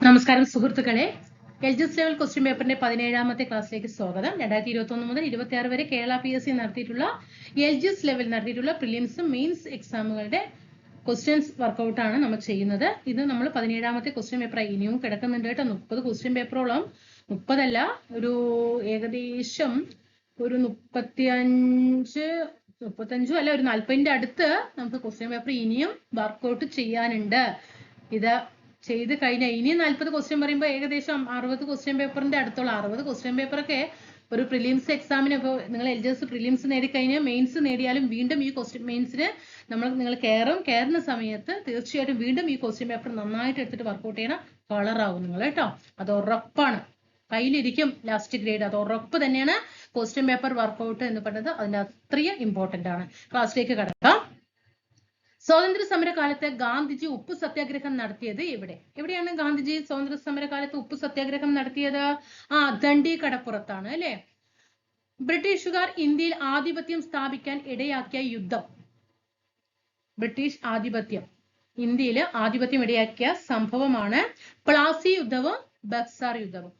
നമസ്കാരം സുഹൃത്തുക്കളെ, LGS level question പേപ്പറിന്റെ 17ാമത്തെ ക്ലാസ്സിലേക്ക് സ്വാഗതം. 2021 മുതൽ 26 വരെ കേരള PSC നടത്തിയിട്ടുള്ള LGS ലെവൽ നടത്തിയിട്ടുള്ള പ്രിലിംസും മെയിൻസ് എക്സാമുകളുടെ ക്വസ്റ്റ്യൻസ് വർക്കൗട്ട് ആണ് നമ്മൾ ചെയ്യുന്നത്. ഇത് നമ്മൾ 17ാമത്തെ ക്വസ്റ്റ്യൻ പേപ്പർ ഇനിയും കിടക്കുന്നുണ്ട് കേട്ടോ. 30 ക്വസ്റ്റ്യൻ പേപ്പറോളം, 30 അല്ല, ഒരു ഏകദേശം ഒരു 35 അല്ല, ഒരു 40ന്റെ അടുത്ത് നമുക്ക് ക്വസ്റ്റ്യൻ പേപ്പർ ഇനിയും വർക്കൗട്ട് ചെയ്യാനുണ്ട്. ഇത് ചെയ്ത് കഴിഞ്ഞാൽ ഇനി 40 ക്വസ്റ്റ്യൻ പറയുമ്പോൾ ഏകദേശം 60 ക്വസ്റ്റ്യൻ പേപ്പറിന്റെ അടുത്തുള്ള 60 ക്വസ്റ്റ്യൻ പേപ്പറൊക്കെ ഒരു പ്രിലിംസ് എക്സാമിന്. ഇപ്പോൾ നിങ്ങൾ LGS പ്രിലിംസ് നേടിക്കഴിഞ്ഞാൽ മെയിൻസ് നേടിയാലും വീണ്ടും ഈ ക്വസ്റ്റ്യൻ മെയിൻസിന് നിങ്ങൾ കയറുന്ന സമയത്ത് തീർച്ചയായിട്ടും വീണ്ടും ഈ ക്വസ്റ്റ്യൻ പേപ്പർ നന്നായിട്ട് എടുത്തിട്ട് വർക്കൗട്ട് ചെയ്യണം. കളറാവും നിങ്ങൾ കേട്ടോ, അത് ഉറപ്പാണ്. കയ്യിലിരിക്കും ലാസ്റ്റ് ഗ്രേഡ്, അത് ഉറപ്പ് തന്നെയാണ്. ക്വസ്റ്റ്യൻ പേപ്പർ വർക്കൗട്ട് എന്ന് പറയുന്നത് അതിന്റെ അത്രയും ഇമ്പോർട്ടന്റ് ആണ്. ക്ലാസ്സിലേക്ക് കടക്കാം. സ്വാതന്ത്ര്യ സമര കാലത്ത് ഗാന്ധിജി ഉപ്പു സത്യാഗ്രഹം നടത്തിയത് എവിടെയാണ് ഗാന്ധിജി സ്വാതന്ത്ര്യ സമര കാലത്ത് ഉപ്പു സത്യാഗ്രഹം നടത്തിയത്? ദണ്ഡി കടപ്പുറത്താണ് അല്ലെ. ബ്രിട്ടീഷുകാർ ഇന്ത്യയിൽ ആധിപത്യം സ്ഥാപിക്കാൻ ഇടയാക്കിയ യുദ്ധം. ബ്രിട്ടീഷ് ആധിപത്യം ഇന്ത്യയിൽ ആധിപത്യം ഇടയാക്കിയ സംഭവമാണ് പ്ലാസി യുദ്ധവും ബക്സാർ യുദ്ധവും.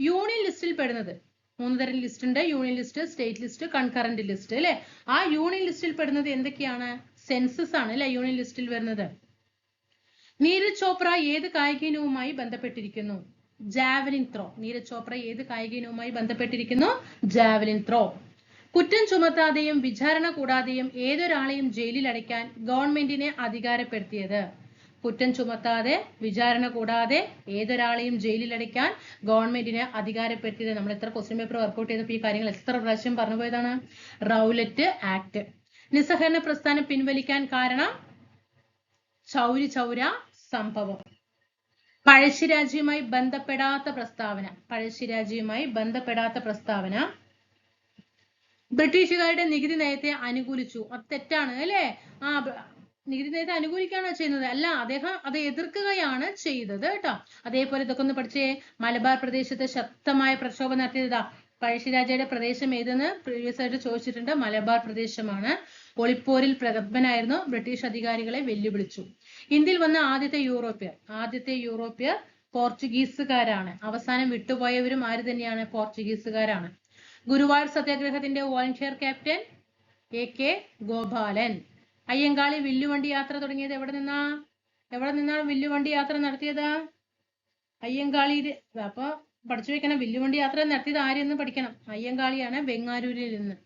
യൂണിയൻ ലിസ്റ്റിൽ പെടുന്നത് 3 തരം ലിസ്റ്റ് ഉണ്ട്. Union list, state list, concurrent list അല്ലെ. ആ യൂണിയൻ ലിസ്റ്റിൽ പെടുന്നത് എന്തൊക്കെയാണ്? സെൻസസ് ആണ് അല്ലെ യൂണിയൻ ലിസ്റ്റിൽ വരുന്നത്. നീരജ് ചോപ്ര ഏത് കായിക ഇനവുമായി ബന്ധപ്പെട്ടിരിക്കുന്നു? Javelin throw. നീരജ് ചോപ്ര ഏത് കായിക ഇനവുമായി ബന്ധപ്പെട്ടിരിക്കുന്നു? Javelin throw. കുറ്റം ചുമത്താതെയും വിചാരണ കൂടാതെയും ഏതൊരാളെയും ജയിലിൽ അടയ്ക്കാൻ ഗവൺമെന്റിനെ അധികാരപ്പെടുത്തിയത്? കുറ്റം ചുമത്താതെ വിചാരണ കൂടാതെ ഏതൊരാളെയും ജയിലിൽ അടയ്ക്കാൻ ഗവൺമെന്റിനെ അധികാരപ്പെടുത്തിയത്. നമ്മൾ എത്ര ക്വസ്റ്റ്യൻ പേപ്പർ വർക്കൗട്ട് ചെയ്തപ്പോൾ ഈ കാര്യങ്ങൾ എത്ര പ്രാവശ്യം പറഞ്ഞു പോയതാണ്? Rowlatt act. നിസ്സഹകരണ പ്രസ്ഥാനം പിൻവലിക്കാൻ കാരണം? ചൗരി ചൗര സംഭവം. പഴശ്ശിരാജയുമായി ബന്ധപ്പെടാത്ത പ്രസ്താവന. ബ്രിട്ടീഷുകാരുടെ നികുതി നയത്തെ അനുകൂലിച്ചു. അത് തെറ്റാണ് അല്ലെ. നികുതി നയത്തെ അനുകൂലിക്കുകയാണോ ചെയ്യുന്നത്? അല്ല, അദ്ദേഹം അത് എതിർക്കുകയാണ് ചെയ്തത് കേട്ടോ. അതേപോലെ ഇതൊക്കെ ഒന്ന് പഠിച്ചേ. മലബാർ പ്രദേശത്ത് ശക്തമായ പ്രക്ഷോഭം നടത്തിയതാ. പഴശ്ശിരാജയുടെ പ്രദേശം ഏതെന്ന് പ്രീവിയസ് ആയിട്ട് ചോദിച്ചിട്ടുണ്ട്. മലബാർ പ്രദേശമാണ്. ഒളിപ്പോരിൽ പ്രഗത്ഭനായിരുന്നു. ബ്രിട്ടീഷ് അധികാരികളെ വെല്ലുവിളിച്ചു. ഇന്ത്യയിൽ വന്ന ആദ്യത്തെ യൂറോപ്യർ പോർച്ചുഗീസുകാരാണ്. അവസാനം വിട്ടുപോയവരും ആര് തന്നെയാണ്? പോർച്ചുഗീസുകാരാണ്. ഗുരുവായൂർ സത്യാഗ്രഹത്തിന്റെ volunteer captain AK Gopalan. Ayyankali വില്ലുവണ്ടി യാത്ര തുടങ്ങിയത് എവിടെ നിന്നാണ് വില്ലുവണ്ടി യാത്ര നടത്തിയത്? അയ്യങ്കാളി. അപ്പൊ പഠിച്ചു വെക്കണം, വില്ലുവണ്ടി യാത്ര നടത്തിയത് ആരെന്ന് പഠിക്കണം. അയ്യങ്കാളിയാണ്, ബംഗാരൂരിൽ നിന്ന്.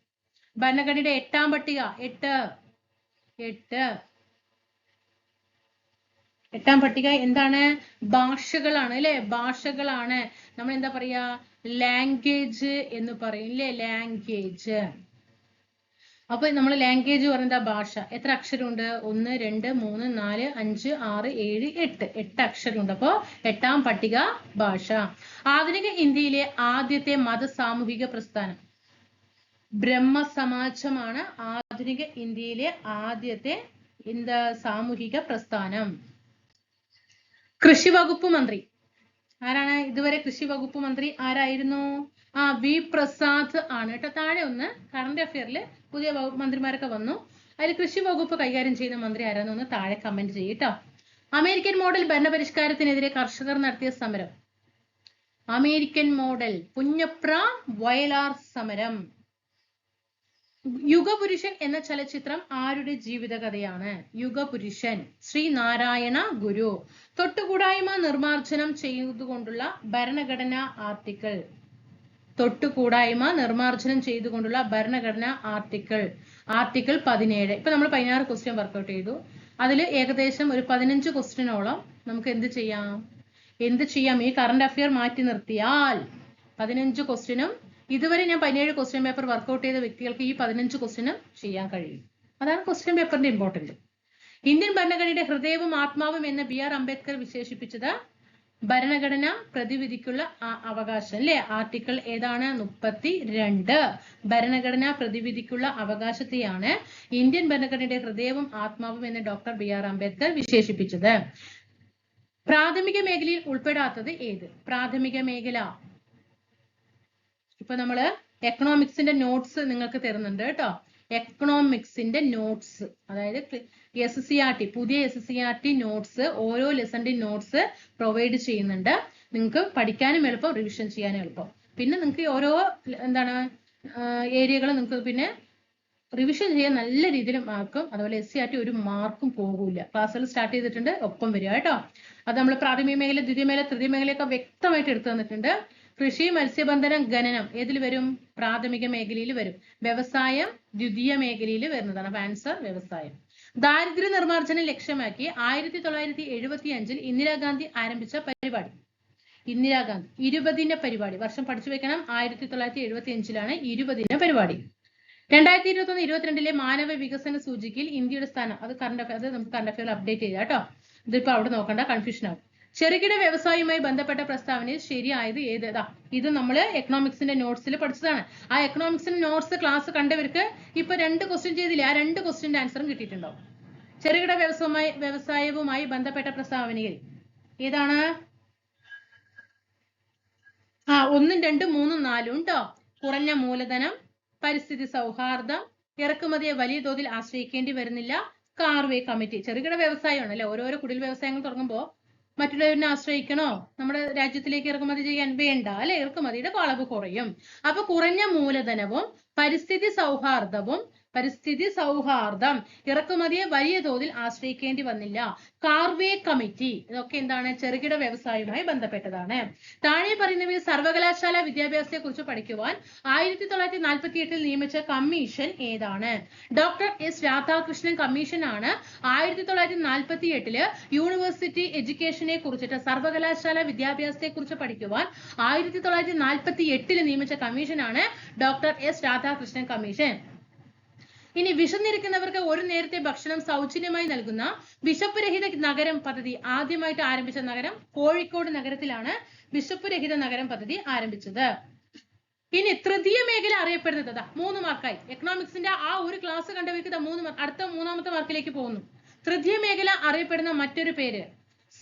ഭരണഘടനയുടെ 8ാം പട്ടിക. 8ാം പട്ടിക എന്താണ്? ഭാഷകളാണ് അല്ലെ. ഭാഷകളാണ്. നമ്മൾ എന്താ പറയാ? ലാംഗ്വേജ് എന്ന് പറയും അല്ലെ. ലാംഗ്വേജ്. അപ്പൊ നമ്മൾ ലാംഗ്വേജ് പറയുന്ന ഭാഷ. എത്ര അക്ഷരമുണ്ട്? 1 2 3 4 5 6 7 8. 8 അക്ഷരമുണ്ട്. അപ്പോ 8ാം പട്ടിക ഭാഷ. ആധുനിക ഇന്ത്യയിലെ ആദ്യത്തെ മത സാമൂഹിക പ്രസ്ഥാനം ബ്രഹ്മസമാജമാണ്. ആധുനിക ഇന്ത്യയിലെ ആദ്യത്തെ സാമൂഹിക പ്രസ്ഥാനം. കൃഷി വകുപ്പ് മന്ത്രി ആരാണ്? ഇതുവരെ കൃഷി വകുപ്പ് മന്ത്രി ആരായിരുന്നു? V പ്രസാദ് ആണ് കേട്ടോ. താഴെ ഒന്ന് കറന്റ് അഫെയറിൽ പുതിയ മന്ത്രിമാരൊക്കെ വന്നു. അതിൽ കൃഷി വകുപ്പ് കൈകാര്യം ചെയ്യുന്ന മന്ത്രി ആരാന്നൊന്ന് താഴെ കമന്റ് ചെയ്യട്ടോ. അമേരിക്കൻ മോഡൽ ഭരണപരിഷ്കാരത്തിനെതിരെ കർഷകർ നടത്തിയ സമരം. അമേരിക്കൻ മോഡൽ പുന്നപ്ര വയലാർ സമരം. യുഗപുരുഷൻ എന്ന ചലച്ചിത്രം ആരുടെ ജീവിതകഥയാണ്? യുഗപുരുഷൻ ശ്രീനാരായണ ഗുരു. തൊട്ടുകൂടായ്മ നിർമാർജനം ചെയ്തുകൊണ്ടുള്ള ഭരണഘടനാ ആർട്ടിക്കിൾ. തൊട്ടുകൂടായ്മ നിർമാർജനം ചെയ്തുകൊണ്ടുള്ള ഭരണഘടനാ ആർട്ടിക്കിൾ 17. ഇപ്പൊ നമ്മൾ 16 ക്വസ്റ്റ്യൻ വർക്ക്ഔട്ട് ചെയ്തു. അതിൽ ഏകദേശം ഒരു 15 ക്വസ്റ്റ്യനോളം നമുക്ക് എന്ത് ചെയ്യാം? ഈ കറന്റ് അഫെയർ മാറ്റി നിർത്തിയാൽ 15 ക്വസ്റ്റ്യനും ഇതുവരെ ഞാൻ 17 ക്വസ്റ്റ്യൻ പേപ്പർ വർക്ക്ഔട്ട് ചെയ്ത വ്യക്തികൾക്ക് ഈ 15 ക്വസ്റ്റ്യനും ചെയ്യാൻ കഴിയും. അതാണ് ക്വസ്റ്റ്യൻ പേപ്പറിന്റെ ഇമ്പോർട്ടന്റ്. ഇന്ത്യൻ ഭരണഘടനയുടെ ഹൃദയവും ആത്മാവും എന്ന് BR അംബേദ്കർ വിശേഷിപ്പിച്ചത് ഭരണഘടന പ്രതിവിധിക്കുള്ള അവകാശം അല്ലെ. ആർട്ടിക്കിൾ ഏതാണ്? 32. ഭരണഘടന പ്രതിവിധിക്കുള്ള അവകാശത്തെയാണ് ഇന്ത്യൻ ഭരണഘടനയുടെ ഹൃദയവും ആത്മാവും എന്ന് ഡോക്ടർ BR അംബേദ്കർ വിശേഷിപ്പിച്ചത്. പ്രാഥമിക മേഖലയിൽ ഉൾപ്പെടാത്തത് ഏത്? പ്രാഥമിക മേഖല. ഇപ്പൊ നമ്മള് എക്കണോമിക്സിന്റെ നോട്ട്സ് നിങ്ങൾക്ക് തരുന്നുണ്ട് കേട്ടോ. എക്കണോമിക്സിന്റെ നോട്ട്സ്, അതായത് SCERT പുതിയ SCERT നോട്ട്സ് ഓരോ ലെസന്റെ നോട്ട്സ് പ്രൊവൈഡ് ചെയ്യുന്നുണ്ട്. നിങ്ങൾക്ക് പഠിക്കാനും എളുപ്പം റിവിഷൻ ചെയ്യാനും എളുപ്പം. പിന്നെ നിങ്ങൾക്ക് ഓരോ എന്താണ് ഏരിയകൾ നിങ്ങൾക്ക് പിന്നെ റിവിഷൻ ചെയ്യാൻ നല്ല രീതിയിൽ മാർക്കും, അതുപോലെ SCERT ഒരു മാർക്കും പോകൂല. ക്ലാസ്സുകൾ സ്റ്റാർട്ട് ചെയ്തിട്ടുണ്ട്, ഒപ്പം വരിക കേട്ടോ. അത് നമ്മൾ പ്രാഥമിക മേഖല, ദ്വിതീയ മേഖല, തൃതീയ മേഖലയൊക്കെ വ്യക്തമായിട്ട് എടുത്തു തന്നിട്ടുണ്ട്. കൃഷി, മത്സ്യബന്ധനം, ഖനനം ഏതിൽ വരും? പ്രാഥമിക മേഖലയിൽ വരും. വ്യവസായം ദ്വിതീയ മേഖലയിൽ വരുന്നതാണ്. അപ്പൊ ആൻസർ വ്യവസായം. ദാരിദ്ര്യ നിർമ്മാർജ്ജനം ലക്ഷ്യമാക്കി 1975 ഇന്ദിരാഗാന്ധി ആരംഭിച്ച പരിപാടി. ഇന്ദിരാഗാന്ധി 20 പരിപാടി. വർഷം പഠിച്ചു വെക്കണം. 1975 20 പരിപാടി. 2021-22 മാനവ വികസന സൂചികയിൽ ഇന്ത്യയുടെ സ്ഥാനം. അത് കറണ്ട് അഫയർ, അത് നമുക്ക് കറണ്ട് അഫയർ അപ്ഡേറ്റ് ചെയ്യാം കേട്ടോ. ഇതിപ്പോ അവിടെ നോക്കണ്ട, കൺഫ്യൂഷൻ ആവും. ചെറുകിട വ്യവസായവുമായി ബന്ധപ്പെട്ട പ്രസ്താവനയിൽ ശരിയായത് ഏതാ? ഇത് നമ്മൾ എക്കണോമിക്സിന്റെ നോട്ട്സിൽ പഠിച്ചതാണ്. ആ എക്കണോമിക്സിന്റെ നോട്ട്സ് ക്ലാസ് കണ്ടവർക്ക് ഇപ്പൊ 2 ക്വസ്റ്റ്യൻ ചെയ്തില്ലേ, ആ 2 ക്വസ്റ്റ്യന്റെ ആൻസറും കിട്ടിയിട്ടുണ്ടാവും. ചെറുകിട വ്യവസായവുമായി ബന്ധപ്പെട്ട പ്രസ്താവനയിൽ ഏതാണ്? 1, 2, 3, 4 ഉണ്ടോ? കുറഞ്ഞ മൂലധനം, പരിസ്ഥിതി സൗഹാർദ്ദം, ഇറക്കുമതിയെ വലിയ തോതിൽ ആശ്രയിക്കേണ്ടി വരുന്നില്ല, കാർവേ കമ്മിറ്റി. ചെറുകിട വ്യവസായമാണ് അല്ലെ. ഓരോരോ കുടിൽ വ്യവസായങ്ങൾ തുടങ്ങുമ്പോൾ മറ്റുള്ളവരിനെ ആശ്രയിക്കണോ? നമ്മുടെ രാജ്യത്തിലേക്ക് ഇറക്കുമതി ചെയ്യാൻ വേണ്ട അല്ലെ. ഇറക്കുമതിയുടെ അളവ് കുറയും. അപ്പൊ കുറഞ്ഞ മൂലധനവും പരിസ്ഥിതി സൗഹാർദ്ദം, ഇറക്കുമതിയെ വലിയ തോതിൽ ആശ്രയിക്കേണ്ടി വന്നില്ല, കാർവേ കമ്മിറ്റി, ഇതൊക്കെ എന്താണ്? ചെറുകിട വ്യവസായവുമായി ബന്ധപ്പെട്ടതാണ്. താഴെ പറയുന്നവയിൽ സർവകലാശാല വിദ്യാഭ്യാസത്തെ കുറിച്ച് പഠിക്കുവാൻ 1948 നിയമിച്ച കമ്മീഷൻ ഏതാണ്? ഡോക്ടർ എസ് രാധാകൃഷ്ണൻ കമ്മീഷൻ ആണ് 1948 യൂണിവേഴ്സിറ്റി എഡ്യൂക്കേഷനെ കുറിച്ചിട്ട്, സർവകലാശാല വിദ്യാഭ്യാസത്തെ കുറിച്ച് പഠിക്കുവാൻ 1948 നിയമിച്ച കമ്മീഷനാണ് ഡോക്ടർ എസ് രാധാകൃഷ്ണൻ കമ്മീഷൻ. ഇനി വിശന്നിരിക്കുന്നവർക്ക് ഒരു നേരത്തെ ഭക്ഷണം സൗജന്യമായി നൽകുന്ന വിശപ്പ് രഹിത നഗരം പദ്ധതി ആദ്യമായിട്ട് ആരംഭിച്ച നഗരം കോഴിക്കോട് നഗരത്തിലാണ് വിശപ്പ് രഹിത നഗരം പദ്ധതി ആരംഭിച്ചത്. ഇനി തൃതീയ മേഖല അറിയപ്പെടുന്നത് 3 മാർക്കായി. എക്കണോമിക്സിന്റെ ആ ഒരു ക്ലാസ് കണ്ടവർക്ക് 3 മാർക്ക്. അടുത്ത 3ാമത്തെ മാർക്കിലേക്ക് പോകുന്നു. തൃതീയ മേഖല അറിയപ്പെടുന്ന മറ്റൊരു പേര്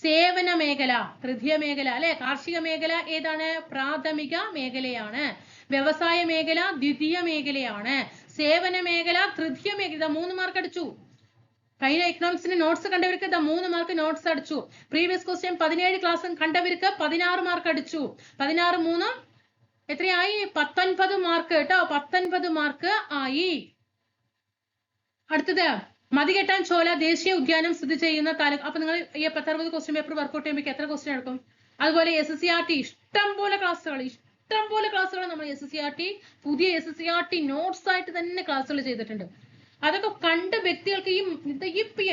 സേവന മേഖല. തൃതീയ മേഖല അല്ലെ. കാർഷിക മേഖല ഏതാണ്? പ്രാഥമിക മേഖലയാണ്. വ്യവസായ മേഖല ദ്വിതീയ മേഖലയാണ്. സേവന മേഖല തൃതീയ മേഖല. 3 മാർക്ക് അടിച്ചു. കഴിഞ്ഞ എക്കണോമിക്സിന്റെ നോട്ട്സ് കണ്ടവർക്ക് 3 മാർക്ക് നോട്ട്സ് അടിച്ചു. പ്രീവിയസ് ക്വസ്റ്റ്യൻ 17 ക്ലാസ് കണ്ടവർക്ക് 16 മാർക്ക് അടിച്ചു. 16 3 എത്രയായി? 19 മാർക്ക് കേട്ടോ. 19 മാർക്ക് ആയി. അടുത്തത് മതികെട്ടാൻ ചോല ദേശീയ ഉദ്യാനം സ്ഥിതി ചെയ്യുന്ന താലൂക്ക്. അപ്പൊ നിങ്ങൾ ഈ 10-60 ക്വസ്റ്റ്യൻ പേപ്പർ വർക്ക്ഔട്ട് ചെയ്യുമ്പോൾ എത്ര ക്വസ്റ്റ്യൻ എടുക്കും? അതുപോലെ SCERT ഇഷ്ടംപോലെ ക്ലാസ്സുകൾ നമ്മൾ SCERT പുതിയ SCERT നോട്ട്സ് ആയിട്ട് തന്നെ ക്ലാസ്സുകൾ ചെയ്തിട്ടുണ്ട്. അതൊക്കെ കണ്ട വ്യക്തികൾക്ക് ഈ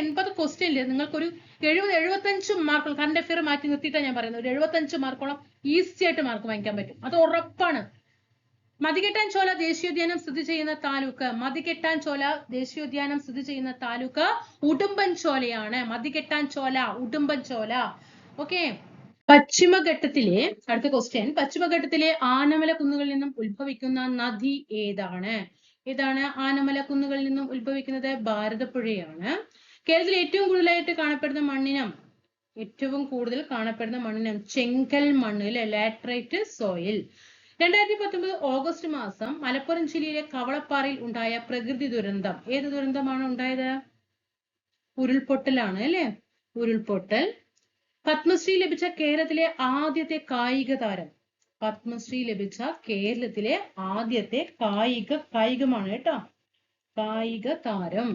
80 ക്വസ്റ്റ്യൻ ഇല്ലേ, നിങ്ങൾക്കൊരു 70-75 മാർക്ക് കറണ്ട് അഫയർ മാറ്റി നിർത്തിയിട്ടാണ് ഞാൻ പറയുന്നത്. ഒരു 75 മാർക്കോളം ഈസി ആയിട്ട് മാർക്ക് വാങ്ങിക്കാൻ പറ്റും. അത് ഉറപ്പാണ്. മതികെട്ടാൻ ചോല ദേശീയോദ്യാനം സ്ഥിതി ചെയ്യുന്ന താലൂക്ക്. മതികെട്ടാൻ ചോല ദേശീയോദ്യാനം സ്ഥിതി ചെയ്യുന്ന താലൂക്ക് ഉടുമ്പൻചോലയാണ്. മതികെട്ടാൻ ചോല ഉടുമ്പൻചോല. ഓക്കെ. പശ്ചിമഘട്ടത്തിലെ അടുത്ത ക്വസ്റ്റ്യൻ, പശ്ചിമഘട്ടത്തിലെ ആനമല കുന്നുകളിൽ നിന്നും ഉത്ഭവിക്കുന്ന നദി ഏതാണ്? ഏതാണ് ആനമല കുന്നുകളിൽ നിന്നും ഉത്ഭവിക്കുന്നത്? ഭാരതപ്പുഴയാണ്. കേരളത്തിൽ ഏറ്റവും കൂടുതലായിട്ട് കാണപ്പെടുന്ന മണ്ണിനം ചെങ്കൽ മണ്ണ് അല്ലെ, ലാറ്ററൈറ്റ് സോയിൽ. 2019 ഓഗസ്റ്റ് മാസം മലപ്പുറം ജില്ലയിലെ കവളപ്പാറയിൽ ഉണ്ടായ പ്രകൃതി ദുരന്തം. ഏത് ദുരന്തമാണ് ഉണ്ടായത്? ഉരുൾപൊട്ടലാണ് അല്ലെ. ഉരുൾപൊട്ടൽ. പത്മശ്രീ ലഭിച്ച കേരളത്തിലെ ആദ്യത്തെ കായിക താരം. പത്മശ്രീ ലഭിച്ച കേരളത്തിലെ ആദ്യത്തെ കായികമാണ് കേട്ടോ. കായിക താരം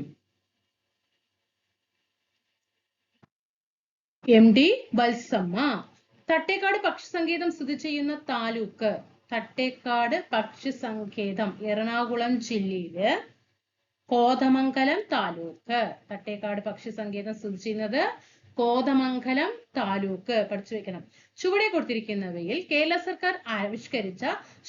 MD വത്സമ്മ. തട്ടേക്കാട് പക്ഷി സങ്കേതം സ്ഥിതി ചെയ്യുന്ന താലൂക്ക്. തട്ടേക്കാട് പക്ഷി സങ്കേതം എറണാകുളം ജില്ലയില് കോതമംഗലം താലൂക്ക്. തട്ടേക്കാട് പക്ഷി സങ്കേതം സ്ഥിതി ചെയ്യുന്നത് കോതമംഗലം താലൂക്ക്. പഠിച്ചു വെക്കണം. ചുവടെ കൊടുത്തിരിക്കുന്നവയിൽ കേരള സർക്കാർ ആവിഷ്കരിച്ച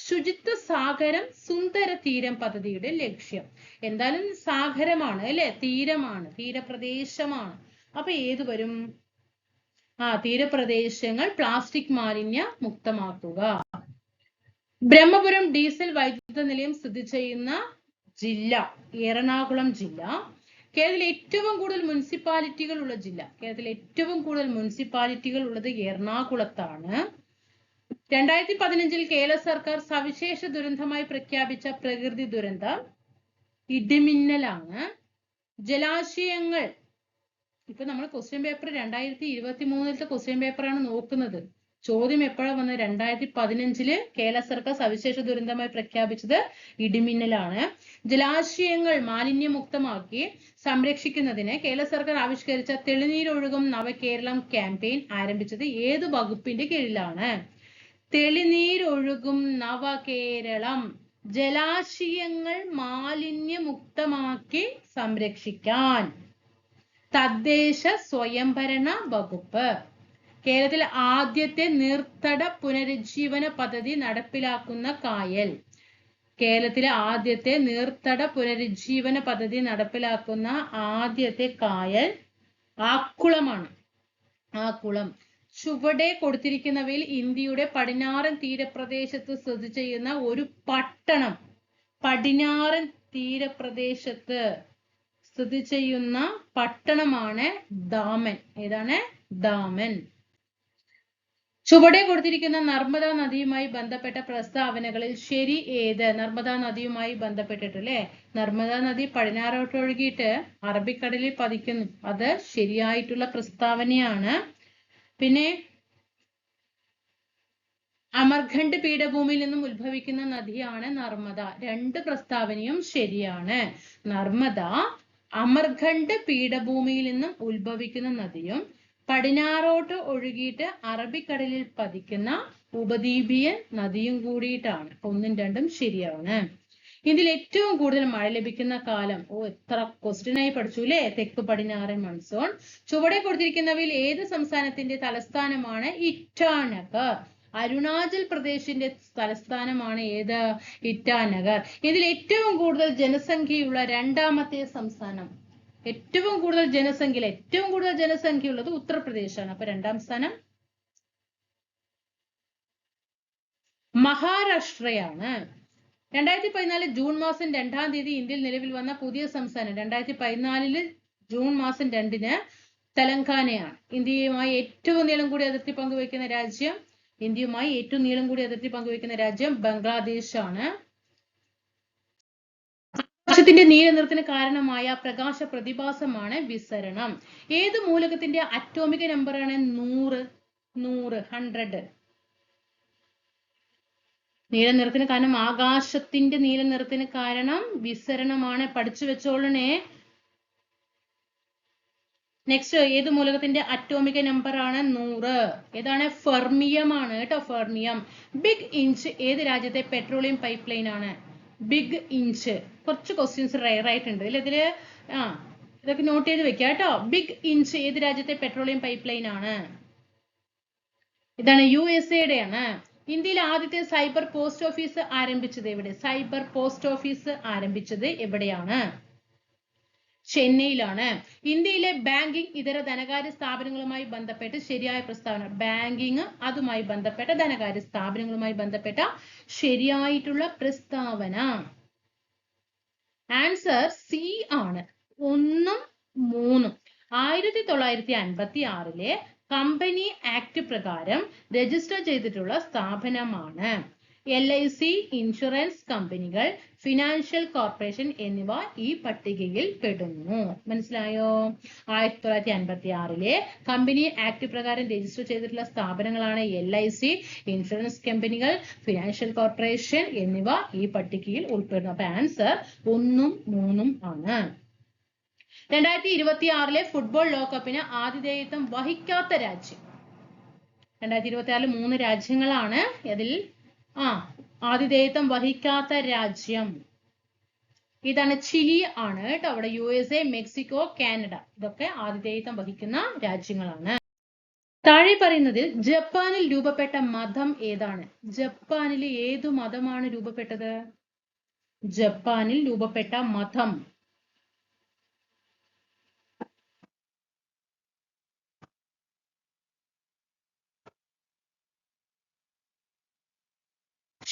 ശുചിത്വ സാഗരം സുന്ദര തീരം പദ്ധതിയുടെ ലക്ഷ്യം. എന്തായാലും സാഗരമാണ് അല്ലെ, തീരമാണ്, തീരപ്രദേശമാണ്. അപ്പൊ ഏത് വരും? തീരപ്രദേശങ്ങൾ പ്ലാസ്റ്റിക് മാലിന്യ മുക്തമാക്കുക. ബ്രഹ്മപുരം ഡീസൽ വൈദ്യുത നിലയം സ്ഥിതി ചെയ്യുന്ന ജില്ല എറണാകുളം ജില്ല. കേരളത്തിൽ ഏറ്റവും കൂടുതൽ മുനിസിപ്പാലിറ്റികൾ ഉള്ള ജില്ല. കേരളത്തിൽ ഏറ്റവും കൂടുതൽ മുനിസിപ്പാലിറ്റികൾ ഉള്ളത് എറണാകുളത്താണ്. 2015 കേരള സർക്കാർ സവിശേഷ ദുരന്തമായി പ്രഖ്യാപിച്ച പ്രകൃതി ദുരന്തം ഇടിമിന്നലാണ്. ജലാശയങ്ങൾ ഇപ്പൊ നമ്മൾ ക്വസ്റ്റ്യൻ പേപ്പർ 2023 ക്വസ്റ്റ്യൻ പേപ്പറാണ് നോക്കുന്നത്. ചോദ്യം എപ്പോഴാണ് വന്നത്? 2015 കേരള സർക്കാർ സവിശേഷ ദുരന്തമായി പ്രഖ്യാപിച്ചത് ഇടിമിന്നലാണ്. ജലാശയങ്ങൾ മാലിന്യമുക്തമാക്കി സംരക്ഷിക്കുന്നതിന് കേരള സർക്കാർ ആവിഷ്കരിച്ച തെളിനീരൊഴുകും നവകേരളം ക്യാമ്പയിൻ ആരംഭിച്ചത് ഏത് വകുപ്പിന്റെ കീഴിലാണ്? തെളിനീരൊഴുകും നവകേരളം, ജലാശയങ്ങൾ മാലിന്യമുക്തമാക്കി സംരക്ഷിക്കാൻ. തദ്ദേശ സ്വയംഭരണ വകുപ്പ്. കേരളത്തിൽ ആദ്യത്തെ നീർത്തട പുനരുജ്ജീവന പദ്ധതി നടപ്പിലാക്കുന്ന കായൽ. കേരളത്തിലെ ആദ്യത്തെ നീർത്തട പുനരുജ്ജീവന പദ്ധതി നടപ്പിലാക്കുന്ന ആദ്യത്തെ കായൽ ആക്കുളമാണ്. ആക്കുളം. ചുവടെ കൊടുത്തിരിക്കുന്നവയിൽ ഇന്ത്യയുടെ പടിഞ്ഞാറൻ തീരപ്രദേശത്ത് സ്ഥിതി ചെയ്യുന്ന ഒരു പട്ടണം. പടിഞ്ഞാറൻ തീരപ്രദേശത്ത് സ്ഥിതി ചെയ്യുന്ന പട്ടണമാണ് ദാമൻ. ഏതാണ്? ദാമൻ. ചുവടെ കൊടുത്തിരിക്കുന്ന നർമ്മദ നദിയുമായി ബന്ധപ്പെട്ട പ്രസ്താവനകളിൽ ശരി ഏത്? നർമ്മദ നദിയുമായി ബന്ധപ്പെട്ടിട്ട് അല്ലെ, നർമ്മദ നദി പടിഞ്ഞാറോട്ട് ഒഴുകിയിട്ട് അറബിക്കടലിൽ പതിക്കുന്നു. അത് ശരിയായിട്ടുള്ള പ്രസ്താവനയാണ്. പിന്നെ അമർഖണ്ഡ് പീഠഭൂമിയിൽ നിന്നും ഉത്ഭവിക്കുന്ന നദിയാണ് നർമ്മദ. രണ്ട് പ്രസ്താവനയും ശരിയാണ്. നർമ്മദ അമർഖണ്ഡ് പീഠഭൂമിയിൽ നിന്നും ഉത്ഭവിക്കുന്ന നദിയും പടിഞ്ഞാറോട്ട് ഒഴുകിയിട്ട് അറബിക്കടലിൽ പതിക്കുന്ന ഉപദ്വീപീയൻ നദിയും കൂടിയിട്ടാണ്. ഒന്നും രണ്ടും ശരിയാണ്. ഇതിൽ ഏറ്റവും കൂടുതൽ മഴ ലഭിക്കുന്ന കാലം, എത്ര ക്വസ്റ്റ്യൻ ആയി പഠിച്ചു അല്ലേ? തെക്ക് പടിഞ്ഞാറൻ മൺസൂൺ. ചുവടെ കൊടുത്തിരിക്കുന്നവയിൽ ഏത് സംസ്ഥാനത്തിന്റെ തലസ്ഥാനമാണ് ഇറ്റാനഗർ? അരുണാചൽ പ്രദേശിന്റെ തലസ്ഥാനമാണ് ഏത്? ഇറ്റാനഗർ. ഇതിൽ ഏറ്റവും കൂടുതൽ ജനസംഖ്യയുള്ള രണ്ടാമത്തെ സംസ്ഥാനം, ഏറ്റവും കൂടുതൽ ജനസംഖ്യയുള്ളത് ഉത്തർപ്രദേശാണ്. അപ്പൊ രണ്ടാം സ്ഥാനം മഹാരാഷ്ട്രയാണ്. 2014 ജൂൺ മാസം 2-ാം തീയതി ഇന്ത്യയിൽ നിലവിൽ വന്ന പുതിയ സംസ്ഥാനം 2014 ജൂൺ മാസം 2-ന് തെലങ്കാനയാണ്. ഇന്ത്യയുമായി ഏറ്റവും നീളം കൂടി അതിർത്തി പങ്കുവയ്ക്കുന്ന രാജ്യം ബംഗ്ലാദേശ് ആണ്. പ്രകാശത്തിന്റെ നീല നിറത്തിന് കാരണമായ പ്രകാശ പ്രതിഭാസമാണ് വിസരണം. ഏത് മൂലകത്തിന്റെ അറ്റോമിക നമ്പറാണ് 100? നീല നിറത്തിന് കാരണം, ആകാശത്തിന്റെ നീല നിറത്തിന് കാരണം വിസരണമാണ്. പഠിച്ചു വെച്ചോളണേ. നെക്സ്റ്റ്, ഏത് മൂലകത്തിന്റെ അറ്റോമിക നമ്പർ ആണ് 100? ഏതാണ്? ഫെർമിയം ആണ് കേട്ടോ, ഫെർമിയം. ബിഗ് ഇഞ്ച് ഏത് രാജ്യത്തെ പെട്രോളിയം പൈപ്പ് ലൈൻ ആണ്? Big inch. കുറച്ച് ക്വസ്റ്റ്യൻസ് റയർ ആയിട്ടുണ്ട് അല്ലെ ഇതില്. ഇതൊക്കെ നോട്ട് ചെയ്ത് വെക്കാം കേട്ടോ. ബിഗ് ഇഞ്ച് ഏത് രാജ്യത്തെ പെട്രോളിയം പൈപ്പ് ലൈൻ ആണ്? ഇതാണ് USA-യുടെ ആണ്. ഇന്ത്യയിൽ ആദ്യത്തെ സൈബർ പോസ്റ്റ് ഓഫീസ് ആരംഭിച്ചത് എവിടെ? സൈബർ പോസ്റ്റ് ഓഫീസ് ആരംഭിച്ചത് എവിടെയാണ്? ചെന്നൈയിലാണ്. ഇന്ത്യയിലെ ബാങ്കിംഗ് ഇതര ധനകാര്യ സ്ഥാപനങ്ങളുമായി ബന്ധപ്പെട്ട് ശരിയായ പ്രസ്താവന. ബാങ്കിങ്, അതുമായി ബന്ധപ്പെട്ട ധനകാര്യ സ്ഥാപനങ്ങളുമായി ബന്ധപ്പെട്ട ശരിയായിട്ടുള്ള പ്രസ്താവന. ആൻസർ സി ആണ്. 1 ഉം 3. 1956 കമ്പനി ആക്ട് പ്രകാരം രജിസ്റ്റർ ചെയ്തിട്ടുള്ള സ്ഥാപനമാണ്. LIC, ഇൻഷുറൻസ് കമ്പനികൾ, ഫിനാൻഷ്യൽ കോർപ്പറേഷൻ എന്നിവ ഈ പട്ടികയിൽ പെടുന്നു. മനസ്സിലായോ? 1956 കമ്പനി ആക്ട് പ്രകാരം രജിസ്റ്റർ ചെയ്തിട്ടുള്ള സ്ഥാപനങ്ങളാണ് LIC, ഇൻഷുറൻസ് കമ്പനികൾ, ഫിനാൻഷ്യൽ കോർപ്പറേഷൻ എന്നിവ ഈ പട്ടികയിൽ ഉൾപ്പെടുന്നു. അപ്പൊ ആൻസർ 1 ഉം 3 ആണ്. 2026 ഫുട്ബോൾ ലോകകപ്പിന് ആതിഥേയത്വം വഹിക്കാത്ത രാജ്യം. 2026 3 രാജ്യങ്ങളാണ്. അതിൽ ആതിഥേയത്വം വഹിക്കാത്ത രാജ്യം ഇതാണ്. ചിലി ആണ് കേട്ടോ. അവിടെ USA, മെക്സിക്കോ, കാനഡ ഇതൊക്കെ ആതിഥേയത്വം വഹിക്കുന്ന രാജ്യങ്ങളാണ്. താഴെ പറയുന്നതിൽ ജപ്പാനിൽ രൂപപ്പെട്ട മതം ഏതാണ്? ജപ്പാനിൽ ഏതു മതമാണ് രൂപപ്പെട്ടത്? ജപ്പാനിൽ രൂപപ്പെട്ട മതം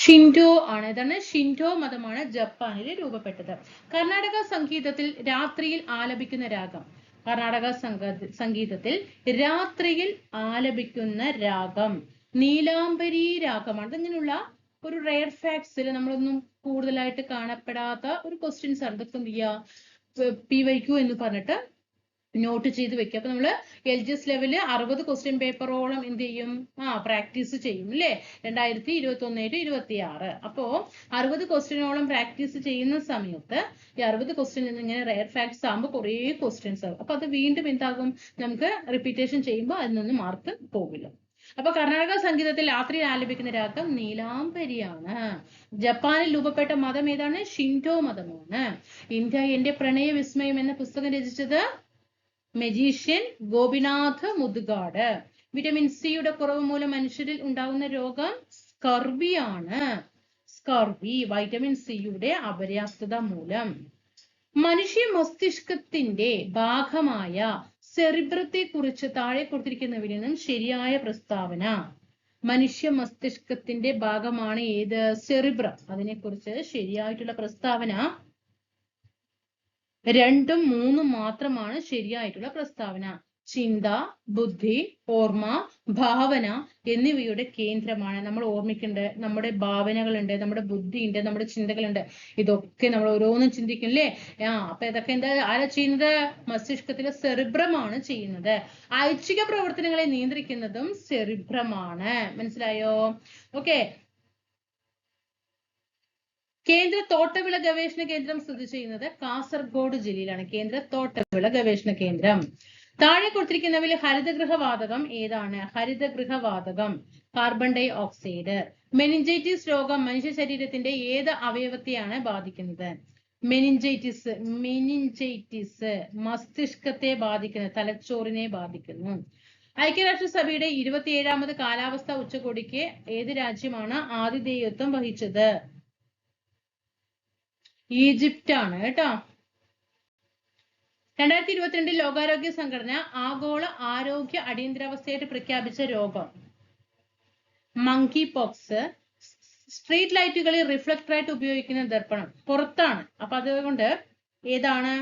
ഷിൻഡോ ആണ്. ഇതാണ് ഷിൻഡോ മതമാണ് ജപ്പാനിൽ രൂപപ്പെട്ടത്. കർണാടക സംഗീതത്തിൽ രാത്രിയിൽ ആലപിക്കുന്ന രാഗം. കർണാടക സംഗീതത്തിൽ രാത്രിയിൽ ആലപിക്കുന്ന രാഗം നീലാംബരി രാഗമാണ്. ഇങ്ങനെയുള്ള ഒരു റെയർ ഫാക്ട്സിൽ നമ്മളൊന്നും കൂടുതലായിട്ട് കാണപ്പെടാത്ത ഒരു ക്വസ്റ്റ്യൻസ് ആണ്. ഇതൊക്കെ PYQ എന്ന് പറഞ്ഞിട്ട് നോട്ട് ചെയ്ത് വെക്കുക. അപ്പൊ നമ്മള് LGS ലെവല് 60 ക്വസ്റ്റ്യൻ പേപ്പറോളം എന്ത് ചെയ്യും? പ്രാക്ടീസ് ചെയ്യും അല്ലേ? 2021-26. അപ്പോ 60 ക്വസ്റ്റ്യനോളം പ്രാക്ടീസ് ചെയ്യുന്ന സമയത്ത് ഈ 60 ക്വസ്റ്റ്യൻ ഇങ്ങനെ റെയർ ഫാക്ട്സ് ആകുമ്പോൾ കുറേ ക്വസ്റ്റ്യൻസ് ആകും. അപ്പൊ അത് വീണ്ടും എന്താകും? നമുക്ക് റിപ്പീറ്റേഷൻ ചെയ്യുമ്പോൾ അതിൽ നിന്ന് മാർക്ക് പോകില്ല. അപ്പൊ കർണാടക സംഗീതത്തിൽ രാത്രി ആലപിക്കുന്ന രാഗം നീലാംബരിയാണ്. ജപ്പാനിൽ രൂപപ്പെട്ട മതം ഏതാണ്? ഷിൻറ്റോ മതമാണ്. ഇന്ത്യ എന്റെ പ്രണയ വിസ്മയം എന്ന പുസ്തകം രചിച്ചത് മജീഷ്യൻ ഗോപിനാഥ് മുദ്ഗാഡ്. വിറ്റമിൻ സിയുടെ കുറവ് മൂലം മനുഷ്യരിൽ ഉണ്ടാകുന്ന രോഗം സ്കർവിയാണ്. സ്കർവി വൈറ്റമിൻ സിയുടെ അപര്യാപ്തത മൂലം. മനുഷ്യ മസ്തിഷ്കത്തിന്റെ ഭാഗമായ സെറിബ്രത്തെ കുറിച്ച് താഴെ കൊടുത്തിരിക്കുന്നവരിൽ നിന്നും ശരിയായ പ്രസ്താവന. മനുഷ്യ മസ്തിഷ്കത്തിന്റെ ഭാഗമാണ് ഏത്? സെറിബ്രം. അതിനെക്കുറിച്ച് ശരിയായിട്ടുള്ള പ്രസ്താവന 2ഉം 3ഉം മാത്രമാണ് ശരിയായിട്ടുള്ള പ്രസ്താവന. ചിന്ത, ബുദ്ധി, ഓർമ്മ, ഭാവന എന്നിവയുടെ കേന്ദ്രമാണ്. നമ്മൾ ഓർമ്മിക്കേണ്ടത് നമ്മുടെ ഭാവനകളുണ്ട്, നമ്മുടെ ബുദ്ധിയുണ്ട്, നമ്മുടെ ചിന്തകളുണ്ട്. ഇതൊക്കെ നമ്മൾ ഓരോന്നും ചിന്തിക്കും അല്ലേ? അപ്പൊ ഇതൊക്കെ എന്താ ആരാ ചെയ്യുന്നത്? മസ്തിഷ്കത്തിലെ സെറിബ്രമാണ് ചെയ്യുന്നത്. ഐച്ഛിക പ്രവർത്തനങ്ങളെ നിയന്ത്രിക്കുന്നതും സെറിബ്രമാണ്. മനസ്സിലായോ? ഓക്കെ. കേന്ദ്ര തോട്ടവിള ഗവേഷണ കേന്ദ്രം സ്ഥിതി ചെയ്യുന്നത് കാസർഗോഡ് ജില്ലയിലാണ്. കേന്ദ്ര തോട്ടവിള ഗവേഷണ കേന്ദ്രം. താഴെ കൊടുത്തിരിക്കുന്നവയിൽ ഹരിതഗൃഹവാതകം ഏതാണ്? ഹരിതഗൃഹവാതകം കാർബൺ ഡൈ ഓക്സൈഡ്. മെനിഞ്ചൈറ്റിസ് രോഗം മനുഷ്യ ശരീരത്തിന്റെ ഏത് അവയവത്തെയാണ് ബാധിക്കുന്നത്? മെനിഞ്ചൈറ്റിസ് മസ്തിഷ്കത്തെ ബാധിക്കുന്നത്, തലച്ചോറിനെ ബാധിക്കുന്നു. ഐക്യരാഷ്ട്രസഭയുടെ 27ാമത് കാലാവസ്ഥാ ഉച്ചകോടിക്ക് ഏത് രാജ്യമാണ് ആതിഥേയത്വം വഹിച്ചത്? ഈജിപ്റ്റ് ആണ് കേട്ടോ. 2022 ലോകാരോഗ്യ സംഘടന ആഗോള ആരോഗ്യ അടിയന്തരാവസ്ഥയായിട്ട് പ്രഖ്യാപിച്ച രോഗം മങ്കി പോക്സ്. സ്ട്രീറ്റ് ലൈറ്റുകളിൽ റിഫ്ലക്ടറായിട്ട് ഉപയോഗിക്കുന്ന ദർപ്പണം പുറത്താണ്. അപ്പൊ അതുകൊണ്ട് ഏതാണ്?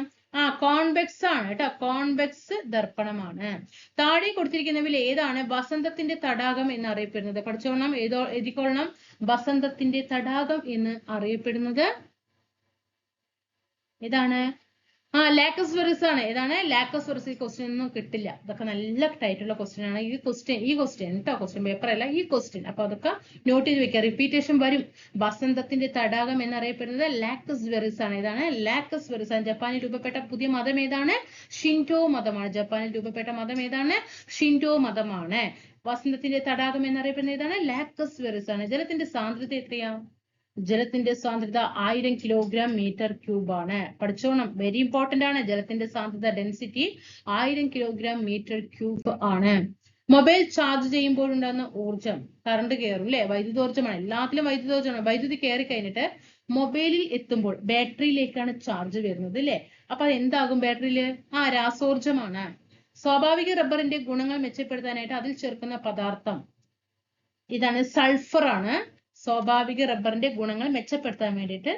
കോൺവെക്സ് ആണ് കേട്ടോ. കോൺവെക്സ് ദർപ്പണമാണ്. താഴെ കൊടുത്തിരിക്കുന്നവയിൽ ഏതാണ് വസന്തത്തിന്റെ തടാകം എന്ന് അറിയപ്പെടുന്നത്? പഠിച്ചോളണം, എഴുതിക്കൊള്ളണം. വസന്തത്തിന്റെ തടാകം എന്ന് അറിയപ്പെടുന്നത് ഏതാണ്? ലാക്കസ് വെറിസ് ആണ്. ഏതാണ്? ലാക്കസ് വെറിസ്. ഈ ക്വസ്റ്റ്യൻ ഒന്നും കിട്ടില്ല. ഇതൊക്കെ നല്ല ടൈറ്റുള്ള ക്വസ്റ്റ്യൻ ആണ്. ഈ ക്വസ്റ്റ്യൻ കേട്ടോ, ക്വസ്റ്റ്യൻ പേപ്പർ അല്ല, ഈ ക്വസ്റ്റ്യൻ. അപ്പൊ അതൊക്കെ നോട്ട് ചെയ്ത് വെക്കുക. റിപ്പീറ്റേഷൻ വരും. വസന്തത്തിന്റെ തടാകം എന്നറിയപ്പെടുന്നത് ലാക്കസ് വെറിസ് ആണ്. ഏതാണ്? ലാക്കസ് വെറിസ് ആണ്. ജപ്പാനിൽ രൂപപ്പെട്ട പുതിയ മതം ഏതാണ്? ഷിൻറ്റോ മതമാണ്. ജപ്പാനിൽ രൂപപ്പെട്ട മതം ഏതാണ്? ഷിൻറ്റോ മതമാണ്. വസന്തത്തിന്റെ തടാകം എന്നറിയപ്പെടുന്നത് ഏതാണ്? ലാക്കസ് വെറിസ് ആണ്. ജലത്തിന്റെ സാന്ദ്രത എത്രയാ? ജലത്തിന്റെ സാന്ദ്രത 1000 കിലോഗ്രാം മീറ്റർ ക്യൂബ് ആണ്. പഠിച്ചോണം, വെരി ഇമ്പോർട്ടന്റ് ആണ്. ജലത്തിന്റെ സാന്ദ്രത ഡെൻസിറ്റി 1000 കിലോഗ്രാം മീറ്റർ ക്യൂബ് ആണ്. മൊബൈൽ ചാർജ് ചെയ്യുമ്പോഴുണ്ടാകുന്ന ഊർജം, കറണ്ട് കയറും അല്ലെ? വൈദ്യുതോർജ്ജമാണ്. എല്ലാത്തിലും വൈദ്യുതോർജ്ജമാണ്. വൈദ്യുതി കയറി കഴിഞ്ഞിട്ട് മൊബൈലിൽ എത്തുമ്പോൾ ബാറ്ററിയിലേക്കാണ് ചാർജ് വരുന്നത് അല്ലെ? അപ്പൊ അത് എന്താകും ബാറ്ററിയില്? രാസോർജമാണ്. സ്വാഭാവിക റബ്ബറിന്റെ ഗുണങ്ങൾ മെച്ചപ്പെടുത്താനായിട്ട് അതിൽ ചേർക്കുന്ന പദാർത്ഥം ഇതാണ്, സൾഫർ ആണ്. സ്വാഭാവിക റബ്ബറിന്റെ ഗുണങ്ങൾ മെച്ചപ്പെടുത്താൻ വേണ്ടിയിട്ട്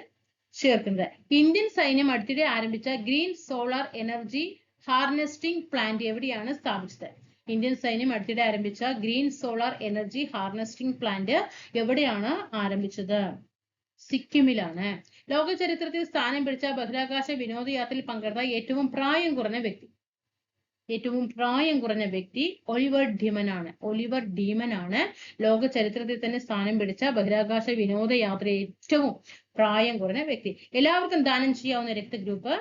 ചേർക്കുന്നത്. ഇന്ത്യൻ സൈന്യം അടുത്തിടെ ആരംഭിച്ച ഗ്രീൻ സോളാർ എനർജി ഹാർനസ്റ്റിംഗ് പ്ലാന്റ് എവിടെയാണ് സ്ഥാപിച്ചത്? ഇന്ത്യൻ സൈന്യം അടുത്തിടെ ആരംഭിച്ച ഗ്രീൻ സോളാർ എനർജി ഹാർനസ്റ്റിംഗ് പ്ലാന്റ് എവിടെയാണ് ആരംഭിച്ചത്? സിക്കിമിലാണ്. ലോക ചരിത്രത്തിൽ സ്ഥാനം പിടിച്ച ബഹിരാകാശ വിനോദയാത്രയിൽ പങ്കെടുത്ത ഏറ്റവും പ്രായം കുറഞ്ഞ വ്യക്തി ഒലിവർ ഡീമൻ ആണ്. ലോക ചരിത്രത്തിൽ തന്നെ സ്ഥാനം പിടിച്ച ബഹിരാകാശ വിനോദയാത്രയിൽ ഏറ്റവും പ്രായം കുറഞ്ഞ വ്യക്തി. എല്ലാവർക്കും ദാനം ചെയ്യാവുന്ന രക്തഗ്രൂപ്പ്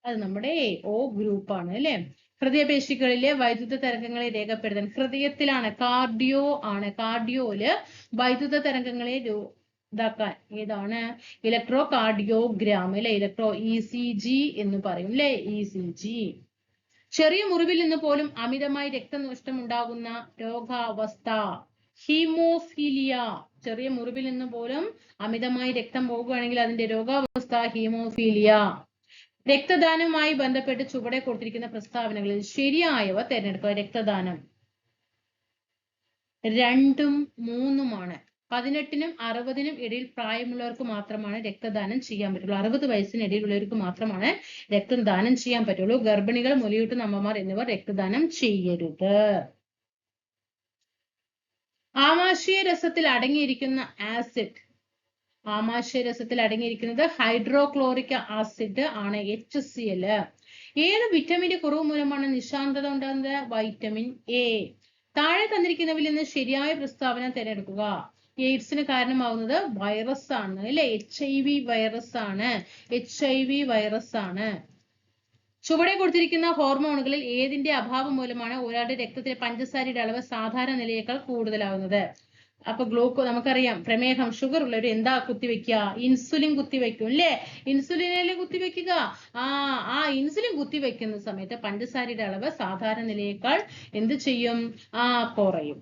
അത് നമ്മുടെ O ഗ്രൂപ്പാണ് അല്ലെ? ഹൃദയപേശികളിലെ വൈദ്യുത തരംഗങ്ങളെ രേഖപ്പെടുത്താൻ ഹൃദയത്തിലാണ്, കാർഡിയോ ആണ്. കാർഡിയോയില് വൈദ്യുത തരംഗങ്ങളെ ഇതാക്കാൻ ഏതാണ്? ഇലക്ട്രോ കാർഡിയോഗ്രാം അല്ലെ? ECG എന്ന് പറയും അല്ലെ? ECG. ചെറിയ മുറിവിൽ നിന്ന് പോലും അമിതമായി രക്തനഷ്ടം ഉണ്ടാകുന്ന രോഗാവസ്ഥ ഹീമോഫീലിയ. ചെറിയ മുറിവിൽ നിന്ന് പോലും അമിതമായി രക്തം പോകുകയാണെങ്കിൽ അതിന്റെ രോഗാവസ്ഥ ഹീമോഫീലിയ. രക്തദാനവുമായി ബന്ധപ്പെട്ട് ചുവടെ കൊടുത്തിരിക്കുന്ന പ്രസ്താവനകളിൽ ശരിയായവ തിരഞ്ഞെടുക്കുക. രക്തദാനം 2ഉം 3ഉമാണ്. 18നും 60നും ഇടയിൽ പ്രായമുള്ളവർക്ക് മാത്രമാണ് രക്തദാനം ചെയ്യാൻ പറ്റുള്ളൂ. 60 വയസ്സിനിടയിലുള്ളവർക്ക് മാത്രമാണ് രക്തദാനം ചെയ്യാൻ പറ്റുള്ളൂ. ഗർഭിണികൾ, മുലയൂട്ടുന്ന അമ്മമാർ എന്നിവർ രക്തദാനം ചെയ്യരുത്. ആമാശയ രസത്തിൽ അടങ്ങിയിരിക്കുന്ന ആസിഡ്. ആമാശയ രസത്തിൽ അടങ്ങിയിരിക്കുന്നത് ഹൈഡ്രോക്ലോറിക് ആസിഡ് ആണ്, HCl. ഏത് വിറ്റമിന്റെ കുറവ് മൂലമാണ് നിശാന്തത ഉണ്ടാകുന്നത്? Vitamin A. താഴെ തന്നിരിക്കുന്നവരിൽ നിന്ന് ശരിയായ പ്രസ്താവന തിരഞ്ഞെടുക്കുക. എയ്ഡ്സിന് കാരണമാവുന്നത് വൈറസ് ആണ് അല്ലെ? HIV വൈറസ് ആണ്. HIV വൈറസ് ആണ്. ചുവടെ കൊടുത്തിരിക്കുന്ന ഹോർമോണുകളിൽ ഏതിന്റെ അഭാവം മൂലമാണ് ഒരാളുടെ രക്തത്തിലെ പഞ്ചസാരയുടെ അളവ് സാധാരണ നിലയേക്കാൾ കൂടുതലാവുന്നത്? അപ്പൊ നമുക്കറിയാം, പ്രമേഹം, ഷുഗർ ഉള്ളവർ എന്താ കുത്തിവെക്കുക? ഇൻസുലിൻ കുത്തിവെക്കും അല്ലേ? ഇൻസുലിനല്ലേ കുത്തിവെക്കുക? ആ ഇൻസുലിൻ കുത്തിവെക്കുന്ന സമയത്ത് പഞ്ചസാരയുടെ അളവ് സാധാരണ നിലയേക്കാൾ എന്ത് ചെയ്യും? കുറയും.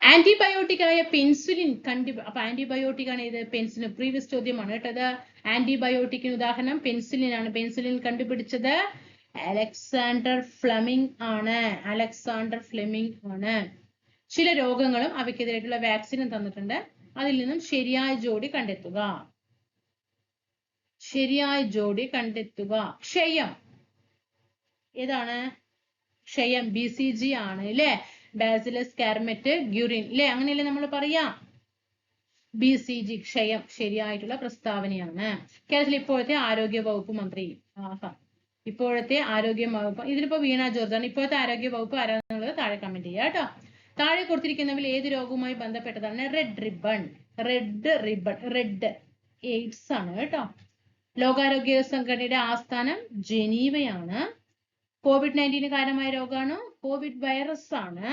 ആന്റിബയോട്ടിക് ആയ പെൻസിലിൻ അപ്പൊ ആന്റിബയോട്ടിക് ആണ് ഇത് പെൻസിലിൻ. പ്രീവിയസ് ചോദ്യമാണ് കേട്ടത്. ആന്റിബയോട്ടിക്കിന് ഉദാഹരണം പെൻസിലിൻ ആണ്. പെൻസിലിൻ കണ്ടുപിടിച്ചത് അലക്സാണ്ടർ ഫ്ലെമിംഗ് ആണ്. അലക്സാണ്ടർ ഫ്ലെമിംഗ് ആണ്. ചില രോഗങ്ങളും അവയ്ക്കെതിരായിട്ടുള്ള വാക്സിനും തന്നിട്ടുണ്ട്. അതിൽ നിന്നും ശരിയായ ജോഡി കണ്ടെത്തുക. ശരിയായ ജോഡി കണ്ടെത്തുക. ക്ഷയം ഏതാണ്? ക്ഷയം BCG ആണ് അല്ലെ? ബാസിലസ് കാർമറ്റ് ഗ്യൂറിൻ അല്ലെ? അങ്ങനെയല്ലേ നമ്മൾ പറയാം? BCG ക്ഷയം ശരിയായിട്ടുള്ള പ്രസ്താവനയാണ്. കേരളത്തിൽ ഇപ്പോഴത്തെ ആരോഗ്യ വകുപ്പ് മന്ത്രി. ഇപ്പോഴത്തെ ആരോഗ്യ വകുപ്പ്, ഇതിലിപ്പോ വീണ ജോർജ് ആണ്. ഇപ്പോഴത്തെ ആരോഗ്യ വകുപ്പ് ആരാന്നുള്ളത് താഴെ കമന്റ് ചെയ്യാം കേട്ടോ. താഴെ കൊടുത്തിരിക്കുന്നവരിൽ ഏത് രോഗവുമായി ബന്ധപ്പെട്ടതാണ്? റെഡ് എയ്ഡ്സ് ആണ് കേട്ടോ. ലോകാരോഗ്യ സംഘടനയുടെ ആസ്ഥാനം ജനീവയാണ്. COVID-19 കാരണമായ രോഗമാണ് കോവിഡ് വൈറസ് ആണ്.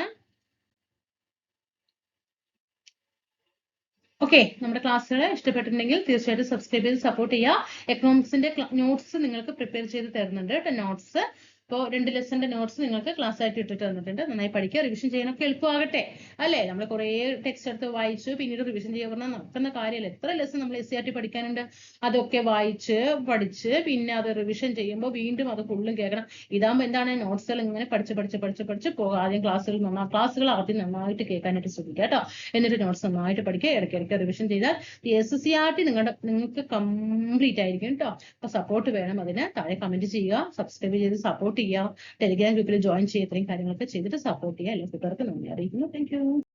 ഓക്കെ, നമ്മുടെ ക്ലാസ്സുകൾ ഇഷ്ടപ്പെട്ടിട്ടുണ്ടെങ്കിൽ തീർച്ചയായിട്ടും സബ്സ്ക്രൈബ് ചെയ്ത് സപ്പോർട്ട് ചെയ്യുക. എക്കണോമിക്സിന്റെ നോട്ട്സ് നിങ്ങൾക്ക് പ്രിപ്പയർ ചെയ്ത് തരുന്നുണ്ട് കേട്ടോ. നോട്ട്സ് ഇപ്പോൾ 2 ലെസന്റെ നോട്ട്സ് നിങ്ങൾക്ക് ക്ലാസ് ആയിട്ട് ഇട്ടിട്ട് തന്നിട്ടുണ്ട്. നന്നായി പഠിക്കുക, റിവിഷൻ ചെയ്യാനൊക്കെ എളുപ്പമാകട്ടെ അല്ലേ? നമ്മൾ കുറേ ടെക്സ്റ്റ് എടുത്ത് വായിച്ച് പിന്നീട് റിവിഷൻ ചെയ്യാൻ പറഞ്ഞാൽ നടക്കുന്ന കാര്യമല്ല. എത്ര ലെസൺ നമ്മൾ SCRT പഠിക്കാനുണ്ട്. അതൊക്കെ വായിച്ച് പഠിച്ച് പിന്നെ അത് റിവിഷൻ ചെയ്യുമ്പോൾ വീണ്ടും അത് ഫുള്ളും കേൾക്കണം. ഇതാകുമ്പോൾ എന്താണ്, നോട്ട്സുകൾ ഇങ്ങനെ പഠിച്ച് പോകുക. ആദ്യം ക്ലാസ്സുകൾ ആദ്യം നന്നായിട്ട് കേൾക്കാനായിട്ട് ശ്രമിക്കുക കേട്ടോ. എന്നിട്ട് നോട്ട്സ് നന്നായിട്ട് പഠിക്കുക. ഇടയ്ക്കിടയ്ക്ക് റിവിഷൻ ചെയ്താൽ SCRT നിങ്ങൾക്ക് കംപ്ലീറ്റ് ആയിരിക്കും കേട്ടോ. അപ്പൊ സപ്പോർട്ട് വേണം. അതിന് താഴെ കമന്റ് ചെയ്യുക, സബ്സ്ക്രൈബ് ചെയ്ത് സപ്പോർട്ട് ചെയ്യുക, ടെലിഗ്രാം ഗ്രൂപ്പിൽ ജോയിൻ ചെയ്യുക. ഇത്രയും കാര്യങ്ങളൊക്കെ ചെയ്തിട്ട് സപ്പോർട്ട് ചെയ്യുക. എല്ലാ കൂട്ടുകാർക്കും നന്ദി അറിയിക്കുന്നു. Thank you.